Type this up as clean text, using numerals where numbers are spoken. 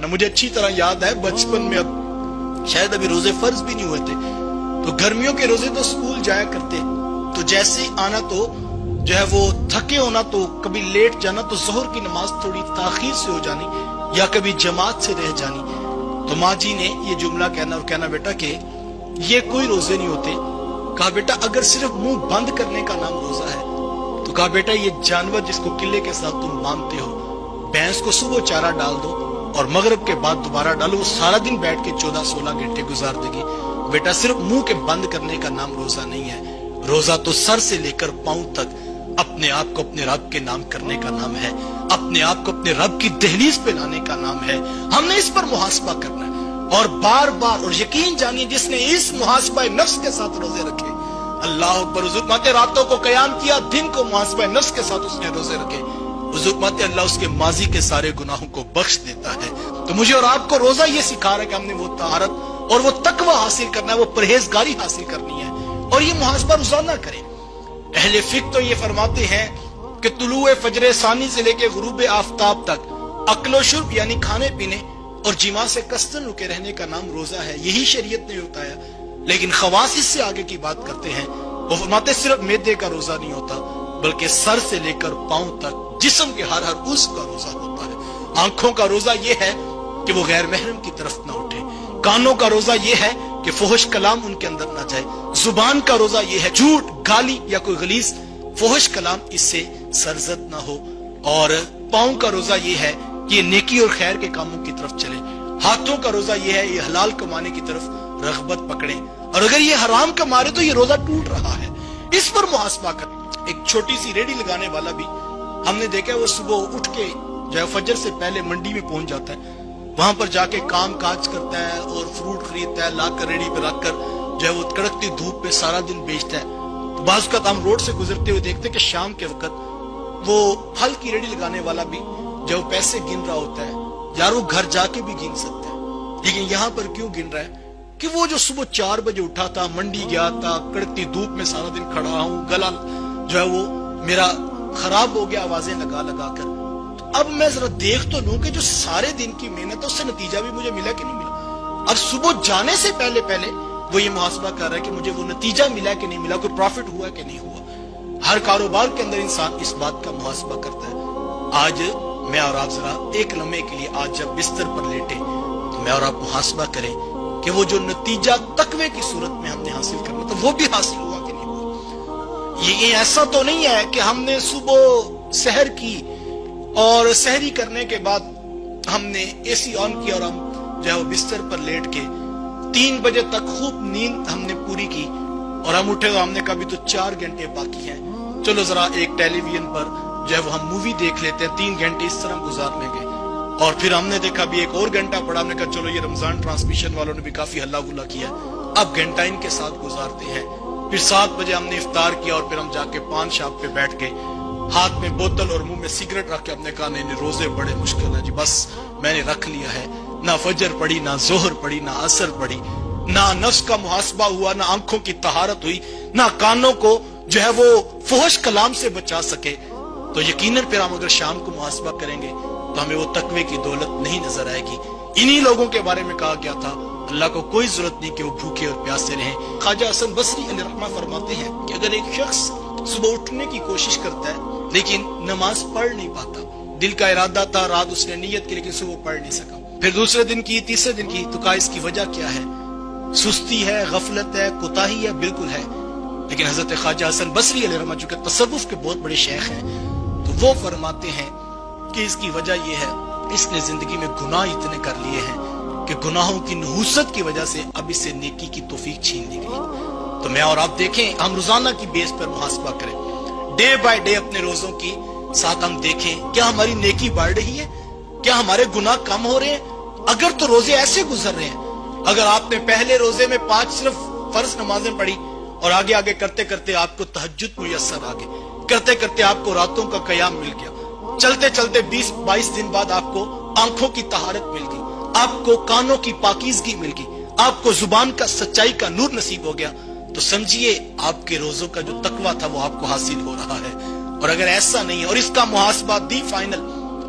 مجھے اچھی طرح یاد ہے بچپن میں، اب شاید ابھی روزے فرض بھی نہیں ہوئے تھے، تو گرمیوں کے روزے تو اسکول جایا کرتے، تو جیسے ہی آنا تو جو ہے وہ تھکے ہونا، تو کبھی لیٹ جانا، تو ظہر کی نماز تھوڑی تاخیر سے ہو جانی یا کبھی جماعت سے رہ جانی، تو ماں جی نے یہ جملہ کہنا اور کہنا بیٹا کہ یہ کوئی روزے نہیں ہوتے. کہا بیٹا اگر صرف منہ بند کرنے کا نام روزہ ہے تو کہا بیٹا یہ جانور جس کو قلعے کے ساتھ تم باندھتے ہو، بھینس کو صبح چارہ ڈال دو اور مغرب کے بعد دوبارہ ڈالو، وہ سارا دن بیٹھ کے 14-16 گھنٹے گزار دے گی. بیٹا صرف منہ کے بند کرنے کا نام روزہ نہیں ہے، روزہ تو سر سے لے کر پاؤں تک اپنے آپ کو اپنے رب کے نام کرنے کا نام ہے، اپنے آپ کو اپنے رب کی دہلیز پہ لانے کا نام ہے. ہم نے اس پر محاسبہ کرنا ہے اور بار بار، اور یقین جانیے جس نے اس محاسبہ نفس کے ساتھ روزے رکھے، اللہ اکبر، حضور فرماتے راتوں کو قیام کیا، دن کو محاسبہ نفس کے ساتھ اس نے روزے رکھے، حضور فرماتے اللہ اس کے ماضی کے سارے گناہوں کو بخش دیتا ہے. تو مجھے اور آپ کو روزہ یہ سکھا رہا ہے کہ ہم نے وہ طہارت اور وہ تقوی حاصل کرنا ہے، وہ پرہیزگاری حاصل کرنی ہے اور یہ محاسبہ روزانہ کریں. اہل فقہ تو یہ فرماتے ہیں کہ طلوع فجر ثانی سے لے کے غروب آفتاب تک اکل و شرب یعنی کھانے پینے اور جماع سے کثرت رکے رہنے کا نام روزہ ہے. یہی شریعت نے بتایا، لیکن خواص اس سے آگے کی بات کرتے ہیں. وہ فرماتے صرف معدے کا روزہ نہیں ہوتا بلکہ سر سے لے کر پاؤں تک جسم کے ہر عضو کا روزہ ہوتا ہے. آنکھوں کا روزہ یہ ہے کہ وہ غیر محرم کی طرف نہ اٹھے، کانوں کا روزہ یہ ہے کہ فحش کلام ان کے اندر نہ جائے، زبان کا روزہ یہ ہے جھوٹ، گالی یا کوئی غلیظ فحش کلام اس سے سرزد نہ ہو، اور پاؤں کا روزہ یہ ہے کہ یہ نیکی اور خیر کے کاموں کی طرف چلے. ہاتھوں کا روزہ یہ ہے یہ حلال کمانے کی طرف رغبت پکڑے، اور اگر یہ حرام کما رہے تو یہ روزہ ٹوٹ رہا ہے. اس پر محاسبہ کر. ایک چھوٹی سی ریڑھی لگانے والا بھی ہم نے دیکھا ہے، وہ صبح اٹھ کے جو ہے فجر سے پہلے منڈی میں پہنچ جاتا ہے، وہاں پر جا کے کام کاج کرتا ہے اور فروٹ خریدتا ہے، لا کر ریڑھی پہ رکھ کر جو ہے وہ کڑکتی دھوپ پہ سارا دن بیچتا ہے. تو بعض اوقات ہم روڈ سے گزرتے ہوئے دیکھتے ہیں کہ شام کے وقت وہ پھل کی ریڑھی لگانے والا بھی جو پیسے گن رہا ہوتا ہے. یار وہ گھر جا کے بھی گن سکتا ہے، لیکن یہاں پر کیوں گن رہا ہے کہ وہ جو صبح 4 بجے اٹھا تھا، منڈی گیا تھا، کڑکتی دھوپ میں سارا دن کھڑا ہوں، گلا جو ہے وہ میرا خراب ہو گیا آوازیں لگا لگا کر. اب میں ذرا دیکھ تو لوں کہ جو سارے دن کی محنت اس سے نتیجہ بھی مجھے ملا کہ نہیں ملا. اب صبح جانے سے پہلے وہ یہ محاسبہ کر رہا ہے کہ مجھے وہ نتیجہ ملا کہ نہیں ملا، کوئی پروفٹ ہوا کہ نہیں ہوا. ہر کاروبار کے اندر انسان اس بات کا محاسبہ کرتا ہے. آج میں اور آپ ذرا ایک لمحے کے لیے آج جب بستر پر لیٹے تو میں اور آپ محاسبہ کریں کہ وہ جو نتیجہ تقوی کی صورت میں ہم نے حاصل کرنا تو وہ بھی حاصل ہوا کہ نہیں ہوا. یہ ایسا تو نہیں ہے کہ ہم نے صبح سحر کی اور سحری کرنے کے بعد ہم نے اے سی آن کیا اور ہم جو ہے وہ بستر پر لیٹ کے 3 بجے تک خوب نیند ہم نے پوری کی اور ہم اٹھے تو ہم نے کہا بھی تو 4 گھنٹے باقی ہیں، چلو ذرا ایک ٹیلی ویژن پر جو ہے وہ ہم مووی دیکھ لیتے ہیں، 3 گھنٹے اس طرح گزار لیں گے. اور پھر ہم نے دیکھا بھی ایک اور گھنٹہ پڑا، ہم نے کہا چلو یہ رمضان ٹرانسمیشن والوں نے بھی کافی ہلا گلا کیا، اب گھنٹہ ان کے ساتھ گزارتے ہیں. پھر 7 بجے ہم نے افطار کیا اور پھر ہم جا کے پان شاپ پہ بیٹھ کے ہاتھ میں بوتل اور منہ میں سگریٹ رکھ کے ہم نے کہا نہیں روزے بڑے مشکل ہیں جی، بس میں نے رکھ لیا ہے. نہ فجر پڑی، نہ ظہر پڑی، نہ عصر پڑی، نہ نفس کا محاسبہ ہوا، نہ آنکھوں کی طہارت ہوئی، نہ کانوں کو جو ہے وہ فحش کلام سے بچا سکے. تو یقیناً پھر ہم اگر شام کو محاسبہ کریں گے تو ہمیں وہ تقوی کی دولت نہیں نظر آئے گی. انہی لوگوں کے بارے میں کہا گیا تھا اللہ کو کوئی ضرورت نہیں کہ وہ بھوکے اور پیاسے رہیں. خواجہ حسن بصری علیہ رحمہ فرماتے ہیں کہ اگر ایک شخص صبح اٹھنے کی کوشش کرتا ہے لیکن نماز پڑھ نہیں پاتا، دل کا ارادہ تھا، رات اس نے نیت کی لیکن صبح پڑھ نہیں سکا، پھر دوسرے دن کی، تیسرے دن کی، تو کہا اس کی وجہ کیا ہے؟ سستی ہے، غفلت ہے، کوتاہی ہے؟ بالکل ہے. لیکن حضرت خواجہ حسن بصری علیہ رحمہ چونکہ تصوف کے بہت بڑے شیخ ہیں تو وہ فرماتے ہیں کہ اس کی وجہ یہ ہے اس نے زندگی میں گناہ اتنے کر لیے ہیں کہ گناہوں کی نحوست کی وجہ سے اب اس سے نیکی کی توفیق چھین لی گئی. تو میں اور آپ دیکھیں، ہم روزانہ کی بیس پر محاسبہ کریں، ڈے بائی ڈے اپنے روزوں کی ساتھ ہم دیکھیں کیا ہماری نیکی بڑھ رہی ہے، کیا ہمارے گناہ کم ہو رہے ہیں. اگر تو روزے ایسے گزر رہے ہیں، اگر آپ نے پہلے روزے میں 5 صرف فرض نمازیں پڑھی اور آگے آگے کرتے کرتے آپ کو تہجد میسر آ گئے، کرتے کرتے آپ کو راتوں کا قیام مل گیا، چلتے چلتے 20-22 دن بعد آپ کو آنکھوں کی طہارت مل گئی، آپ کو کانوں کی پاکیزگی مل گئی، آپ کو زبان کا سچائی کا نور نصیب ہو گیا، تو سمجھیے آپ کے روزوں کا جو تقویٰ تھا وہ آپ کو حاصل ہو رہا ہے. اور اگر ایسا نہیں ہے اور اس کا محاسبہ دی فائنل